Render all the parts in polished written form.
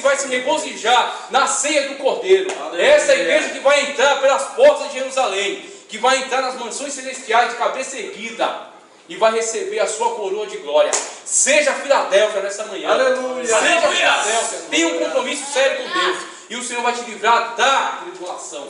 vai se regozijar na ceia do Cordeiro. Essa é a igreja que vai entrar pelas portas de Jerusalém, que vai entrar nas mansões celestiais de cabeça erguida e vai receber a sua coroa de glória. Seja Filadélfia nessa manhã. Aleluia. Seja Filadélfia. Tenha um compromisso sério com Deus e o Senhor vai te livrar da tribulação.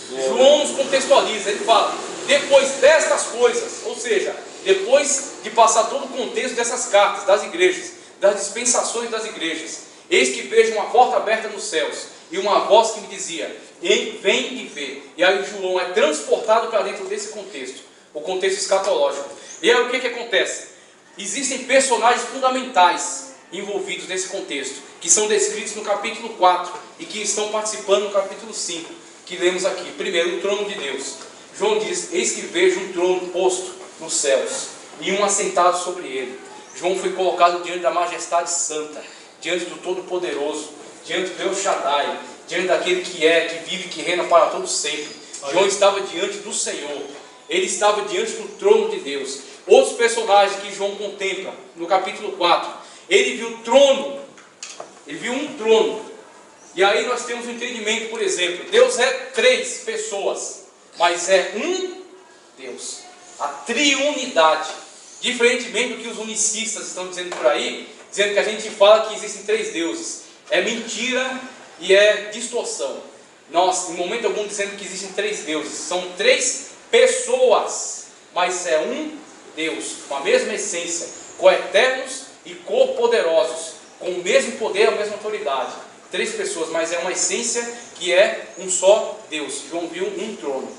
João nos contextualiza, ele fala, depois destas coisas, ou seja, depois de passar todo o contexto dessas cartas, das igrejas, das dispensações das igrejas, eis que vejo uma porta aberta nos céus, e uma voz que me dizia, vem e vê. E aí João é transportado para dentro desse contexto, o contexto escatológico. E aí o que acontece? Existem personagens fundamentais envolvidos nesse contexto, que são descritos no capítulo 4, e que estão participando no capítulo 5, que lemos aqui. Primeiro, o trono de Deus. João diz, eis que vejo um trono posto nos céus, e um assentado sobre ele. João foi colocado diante da majestade santa, diante do Todo-Poderoso, diante do El Shaddai, diante daquele que é, que vive, que reina para todo sempre. João estava diante do Senhor, ele estava diante do trono de Deus. Outros personagens que João contempla, no capítulo 4, ele viu trono, ele viu um trono. E aí nós temos um entendimento, por exemplo, Deus é 3 pessoas, mas é um Deus, a triunidade. Diferentemente do que os unicistas estão dizendo por aí, dizendo que a gente fala que existem 3 deuses. É mentira e é distorção. Nós, em momento algum, dizendo que existem 3 deuses. São 3 pessoas, mas é um Deus, com a mesma essência, coeternos e co-poderosos, com o mesmo poder, a mesma autoridade. 3 pessoas, mas é uma essência que é um só Deus. João viu um trono,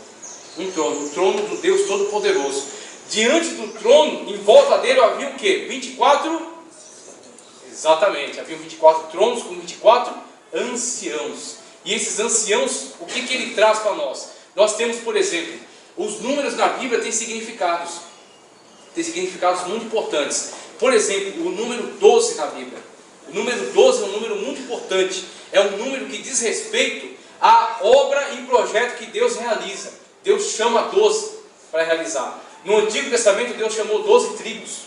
o trono do Deus Todo-Poderoso. Diante do trono, em volta dele havia o quê? 24? Exatamente, havia 24 tronos com 24 anciãos. E esses anciãos, o que ele traz para nós? Nós temos, por exemplo, os números na Bíblia têm significados muito importantes. Por exemplo, o número 12 na Bíblia. O número 12 é um número muito importante. É um número que diz respeito à obra e projeto que Deus realiza. Deus chama 12 para realizar. No Antigo Testamento, Deus chamou 12 tribos.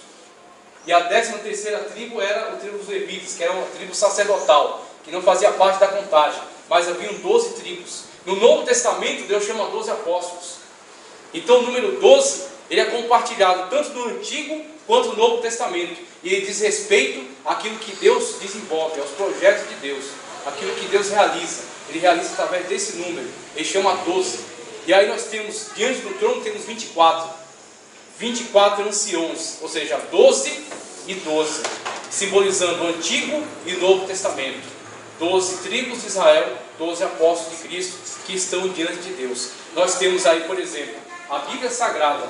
E a 13ª tribo era o tribo dos levitas, que era uma tribo sacerdotal, que não fazia parte da contagem. Mas haviam 12 tribos. No Novo Testamento, Deus chama 12 apóstolos. Então o número 12, ele é compartilhado tanto no Antigo quanto no Novo Testamento. E ele diz respeito àquilo que Deus desenvolve, aos projetos de Deus, aquilo que Deus realiza. Ele realiza através desse número. Ele chama 12. E aí nós temos, diante do trono, temos 24 anciãos, ou seja, 12 e 12, simbolizando o Antigo e Novo Testamento. 12 tribos de Israel, 12 apóstolos de Cristo que estão diante de Deus. Nós temos aí, por exemplo, a Bíblia Sagrada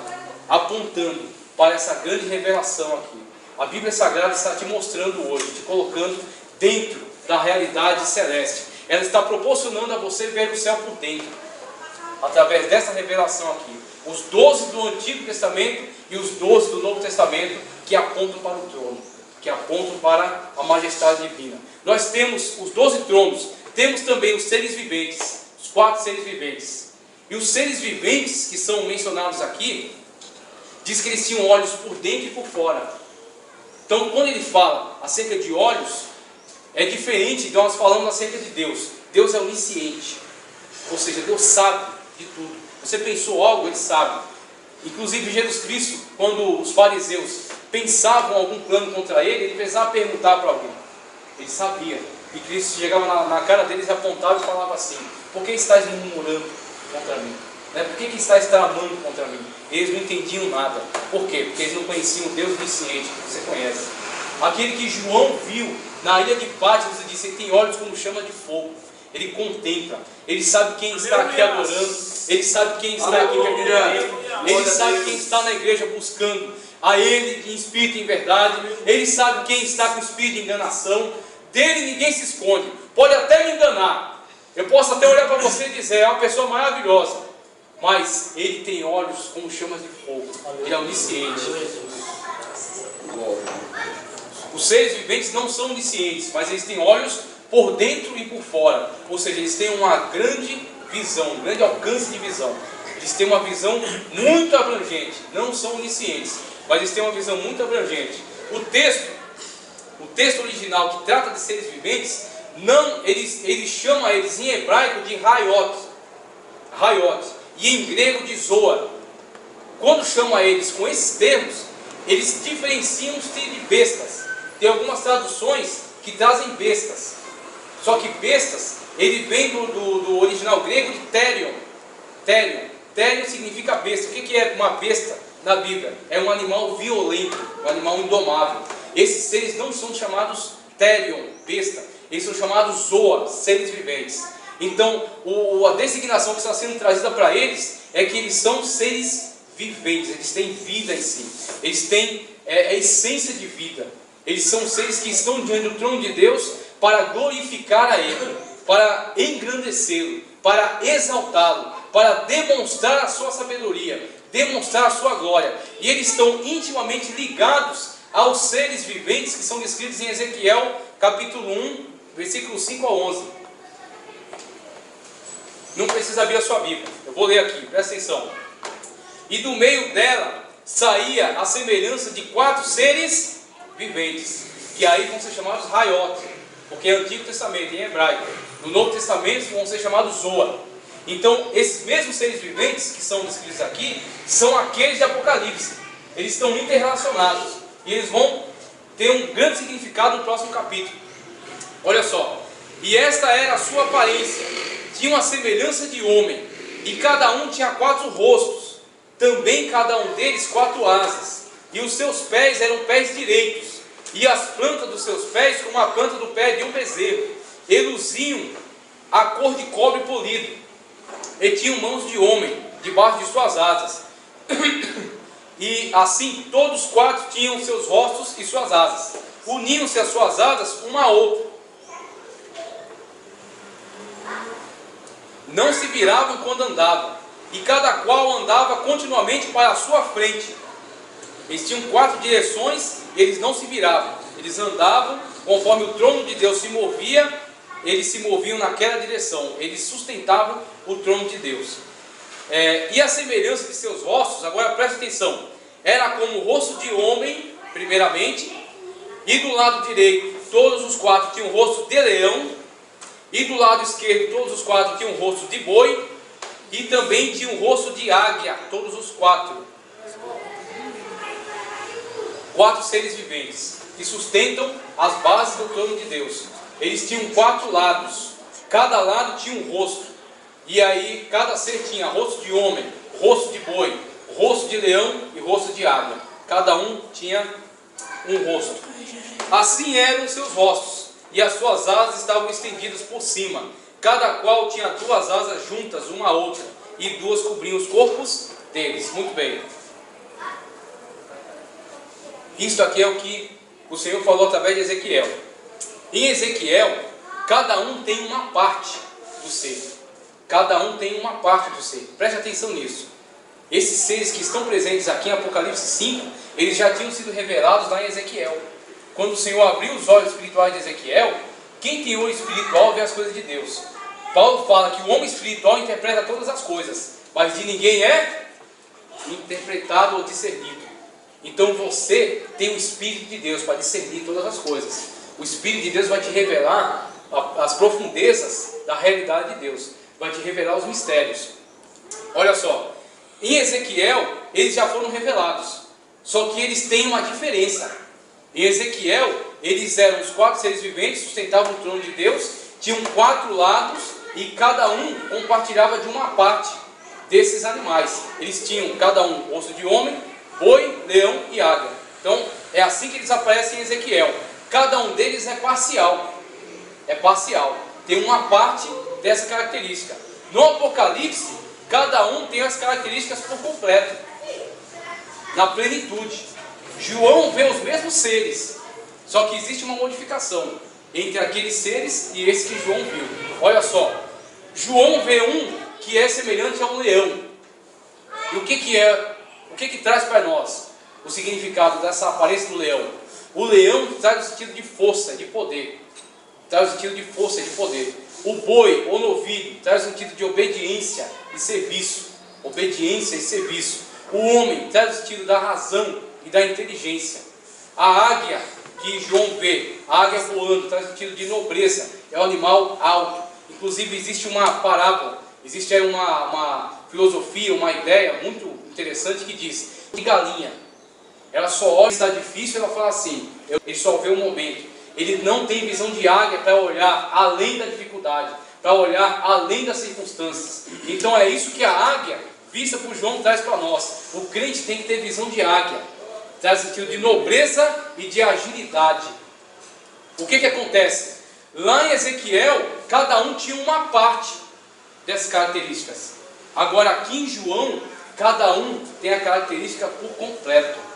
apontando para essa grande revelação aqui. A Bíblia Sagrada está te mostrando hoje, te colocando dentro da realidade celeste. Ela está proporcionando a você ver o céu por dentro, através dessa revelação aqui. Os 12 do Antigo Testamento e os 12 do Novo Testamento, que apontam para o trono, que apontam para a majestade divina. Nós temos os 12 tronos, temos também os seres viventes, os 4 seres viventes. E os seres viventes que são mencionados aqui, diz que eles tinham olhos por dentro e por fora. Então, quando ele fala acerca de olhos, é diferente de nós falamos acerca de Deus. Deus é onisciente, ou seja, Deus sabe de tudo. Você pensou algo, Ele sabe. Inclusive Jesus Cristo, quando os fariseus pensavam algum plano contra Ele precisava perguntar para alguém. Ele sabia. E Cristo chegava na cara deles, apontava e falava assim: por que estáis murmurando contra mim? Por que estáis tramando contra mim? Eles não entendiam nada. Por quê? Porque eles não conheciam o Deus onisciente, que você conhece. Aquele que João viu na ilha de Patmos e disse: ele tem olhos como chama de fogo. Ele contempla, ele sabe quem está aqui adorando, ele sabe quem está aqui perdendo, ele sabe quem está na igreja buscando a Ele em espírito e em verdade, ele sabe quem está com espírito de enganação. Dele ninguém se esconde. Pode até me enganar, eu posso até olhar para você e dizer: é uma pessoa maravilhosa, mas ele tem olhos como chamas de fogo, ele é onisciente. Os seres viventes não são oniscientes, mas eles têm olhos por dentro e por fora, ou seja, eles têm uma grande visão, um grande alcance de visão. Eles têm uma visão muito abrangente, não são oniscientes, mas eles têm uma visão muito abrangente. O texto original que trata de seres viventes, não, ele chama eles em hebraico de Hayot, e em grego de Zoa. Quando chama eles com esses termos, eles diferenciam-se de bestas. Tem algumas traduções que trazem bestas, só que bestas, ele vem do original grego de Therion. Therion significa besta. O que é uma besta na Bíblia? É um animal violento, um animal indomável. Esses seres não são chamados Therion, besta, eles são chamados Zoa, seres viventes. Então, a designação que está sendo trazida para eles é que eles são seres viventes, eles têm vida em si, eles têm a essência de vida. Eles são seres que estão diante do trono de Deus para glorificar a Ele, para engrandecê-lo, para exaltá-lo, para demonstrar a sua sabedoria, demonstrar a sua glória. E eles estão intimamente ligados aos seres viventes que são descritos em Ezequiel capítulo 1, versículos 5 a 11. Não precisa abrir a sua Bíblia, eu vou ler aqui, presta atenção. E do meio dela saía a semelhança de 4 seres viventes, que aí vão ser chamados Hayot, porque é Antigo Testamento em hebraico. No Novo Testamento vão ser chamados Zoa. Então, esses mesmos seres viventes que são descritos aqui, são aqueles de Apocalipse. Eles estão interrelacionados, e eles vão ter um grande significado no próximo capítulo. Olha só, e esta era a sua aparência, tinha uma semelhança de homem, e cada um tinha 4 rostos, também cada um deles 4 asas, e os seus pés eram pés direitos, e as plantas dos seus pés como a planta do pé de um bezerro, e luziam a cor de cobre polido, e tinham mãos de homem debaixo de suas asas. E assim todos 4 tinham seus rostos e suas asas, uniam-se as suas asas uma a outra, não se viravam quando andavam, e cada qual andava continuamente para a sua frente. Eles tinham 4 direções, e eles não se viravam, eles andavam conforme o trono de Deus se movia, eles se moviam naquela direção, eles sustentavam o trono de Deus. E a semelhança de seus rostos, agora preste atenção, era como o rosto de homem, primeiramente, e do lado direito todos os 4 tinham o rosto de leão, e do lado esquerdo todos os 4 tinham o rosto de boi, e também tinham o rosto de águia, todos os 4 seres viventes, que sustentam as bases do trono de Deus. Eles tinham 4 lados, cada lado tinha um rosto, e aí cada ser tinha rosto de homem, rosto de boi, rosto de leão e rosto de águia. Cada um tinha um rosto. Assim eram os seus rostos, e as suas asas estavam estendidas por cima, cada qual tinha 2 asas juntas uma à outra, e 2 cobriam os corpos deles. Muito bem. Isto aqui é o que o Senhor falou através de Ezequiel. Em Ezequiel, cada um tem uma parte do ser. Cada um tem uma parte do ser. Preste atenção nisso. Esses seres que estão presentes aqui em Apocalipse 5, eles já tinham sido revelados lá em Ezequiel. Quando o Senhor abriu os olhos espirituais de Ezequiel, quem tem olho espiritual vê as coisas de Deus. Paulo fala que o homem espiritual interpreta todas as coisas, mas de ninguém é interpretado ou discernido. Então você tem o Espírito de Deus para discernir todas as coisas. O Espírito de Deus vai te revelar as profundezas da realidade de Deus, vai te revelar os mistérios. Olha só, em Ezequiel eles já foram revelados, só que eles têm uma diferença. Em Ezequiel eles eram os 4 seres viventes, sustentavam o trono de Deus, tinham 4 lados e cada um compartilhava de uma parte desses animais. Eles tinham cada um osso de homem, boi, leão e águia. Então é assim que eles aparecem em Ezequiel. Cada um deles é parcial. Tem uma parte dessa característica. No Apocalipse, cada um tem as características por completo, na plenitude. João vê os mesmos seres, só que existe uma modificação entre aqueles seres e esse que João viu. Olha só, João vê um que é semelhante a um leão. E o que traz para nós o significado dessa aparência do leão? O leão traz o sentido de força, de poder. Traz o sentido de força, de poder. O boi ou novilho traz o sentido de obediência e serviço. Obediência e serviço. O homem traz o sentido da razão e da inteligência. A águia que João vê a águia voando, traz o sentido de nobreza, é um animal alto. Inclusive existe uma parábola, existe aí uma filosofia, uma ideia muito interessante que diz que galinha, ela só olha, está difícil, ela fala assim, ele só vê o momento. Ele não tem visão de águia para olhar além da dificuldade, para olhar além das circunstâncias. Então é isso que a águia, vista por João, traz para nós. O crente tem que ter visão de águia, traz o sentido de nobreza e de agilidade. O que acontece? Lá em Ezequiel, cada um tinha uma parte dessas características. Agora aqui em João, cada um tem a característica por completo.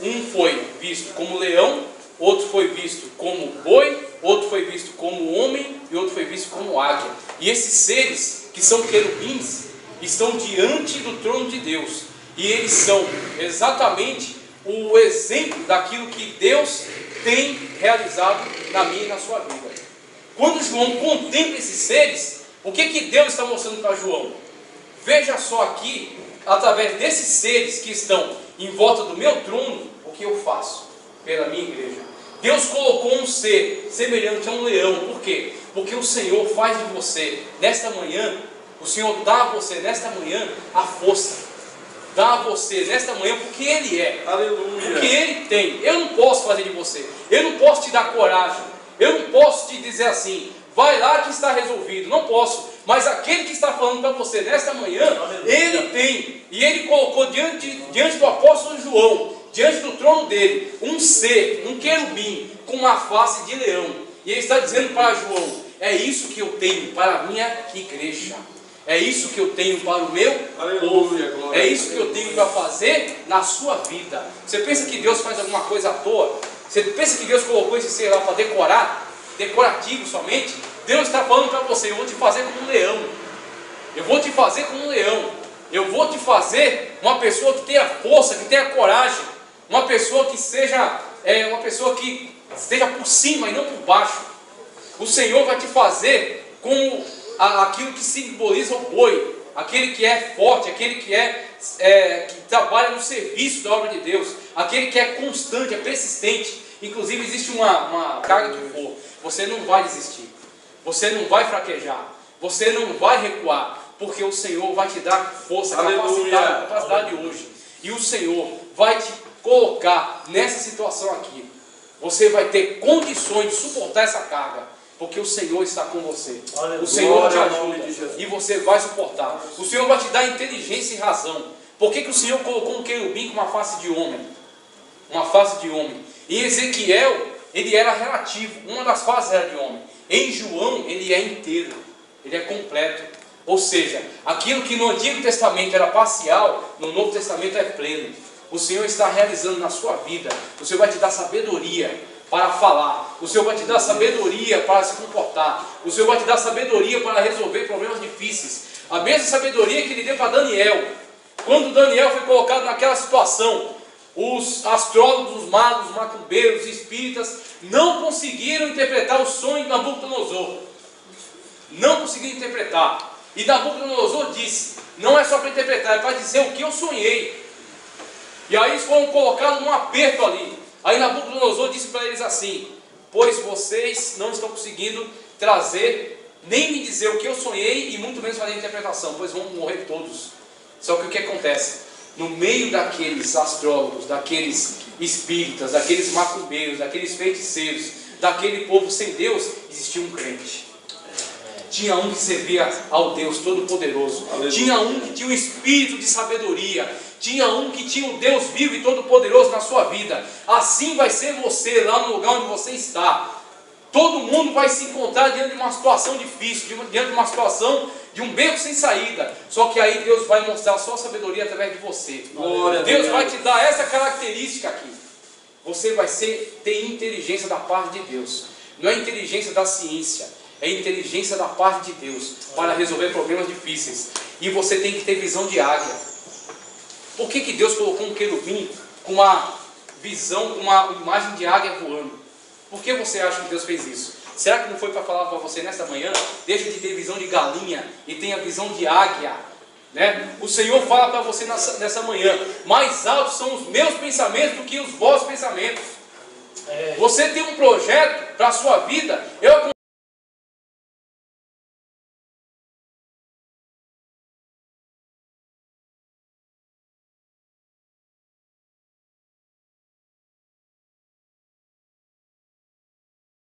Um foi visto como leão, outro foi visto como boi, outro foi visto como homem e outro foi visto como águia. E esses seres, que são querubins, estão diante do trono de Deus. E eles são exatamente o exemplo daquilo que Deus tem realizado na minha e na sua vida. Quando João contempla esses seres, o que Deus está mostrando para João? Veja só aqui, através desses seres que estão em volta do meu trono, o que eu faço pela minha igreja. Deus colocou um ser semelhante a um leão. Por quê? Porque o Senhor faz de você, nesta manhã, o Senhor dá a você, nesta manhã, a força. Dá a você, nesta manhã, porque Ele é. Aleluia. Porque Ele tem. Eu não posso fazer de você. Eu não posso te dar coragem. Eu não posso te dizer assim, vai lá que está resolvido. Não posso. Mas aquele que está falando para você nesta manhã, aleluia, Ele tem. E Ele colocou diante do apóstolo João, diante do trono dele, um ser, um querubim, com uma face de leão. E Ele está dizendo para João, é isso que eu tenho para a minha igreja. É isso que eu tenho para o meu povo. É isso que eu tenho para fazer na sua vida. Você pensa que Deus faz alguma coisa à toa? Você pensa que Deus colocou esse ser lá para decorar? Decorativo somente? Deus está falando para você, eu vou te fazer como um leão. Eu vou te fazer como um leão. Eu vou te fazer uma pessoa que tenha força, que tenha coragem. Uma pessoa que seja, uma pessoa que esteja por cima e não por baixo. O Senhor vai te fazer como aquilo que simboliza o boi, aquele que é forte, aquele que que trabalha no serviço da obra de Deus, aquele que é constante, é persistente. Inclusive existe uma carga que for, você não vai desistir, você não vai fraquejar, você não vai recuar, porque o Senhor vai te dar força, capacidade hoje, e o Senhor vai te colocar nessa situação aqui. Você vai ter condições de suportar essa carga, porque o Senhor está com você. Aleluia. O Senhor te ajuda e você vai suportar. O Senhor vai te dar inteligência e razão. Por que o Senhor colocou um querubim com uma face de homem? Uma face de homem. Em Ezequiel, ele era relativo. Uma das faces era de homem. Em João, ele é inteiro. Ele é completo. Ou seja, aquilo que no Antigo Testamento era parcial, no Novo Testamento é pleno. O Senhor está realizando na sua vida. O Senhor vai te dar sabedoria para falar. O Senhor vai te dar sabedoria para se comportar. O Senhor vai te dar sabedoria para resolver problemas difíceis. A mesma sabedoria que Ele deu para Daniel. Quando Daniel foi colocado naquela situação, os astrólogos, os magos, os macumbeiros, os espíritas não conseguiram interpretar o sonho de Nabucodonosor. Não conseguiram interpretar. E Nabucodonosor disse, não é só para interpretar, é para dizer o que eu sonhei. E aí eles foram colocados num aperto ali. Aí Nabucodonosor disse para eles assim, pois vocês não estão conseguindo trazer, nem me dizer o que eu sonhei, e muito menos fazer a interpretação, pois vão morrer todos. Só que o que acontece? No meio daqueles astrólogos, daqueles espíritas, daqueles macumbeiros, daqueles feiticeiros, daquele povo sem Deus, existia um crente. Tinha um que servia ao Deus Todo-Poderoso. Tinha um que tinha um espírito de sabedoria. Tinha um que tinha o Deus vivo e todo-poderoso na sua vida. Assim vai ser você lá no lugar onde você está. Todo mundo vai se encontrar diante de uma situação difícil, diante de uma situação de um beco sem saída. Só que aí Deus vai mostrar a sua sabedoria através de você. Deus vai te dar essa característica aqui. Você vai ter inteligência da parte de Deus. Não é inteligência da ciência. É inteligência da parte de Deus para resolver problemas difíceis. E você tem que ter visão de águia. Por que Deus colocou um querubim com uma visão, com uma imagem de águia voando? Por que você acha que Deus fez isso? Será que não foi para falar para você nesta manhã? Deixa de ter visão de galinha e tenha visão de águia. Né? O Senhor fala para você nessa manhã, mais altos são os meus pensamentos do que os vossos pensamentos. Você tem um projeto para a sua vida. Eu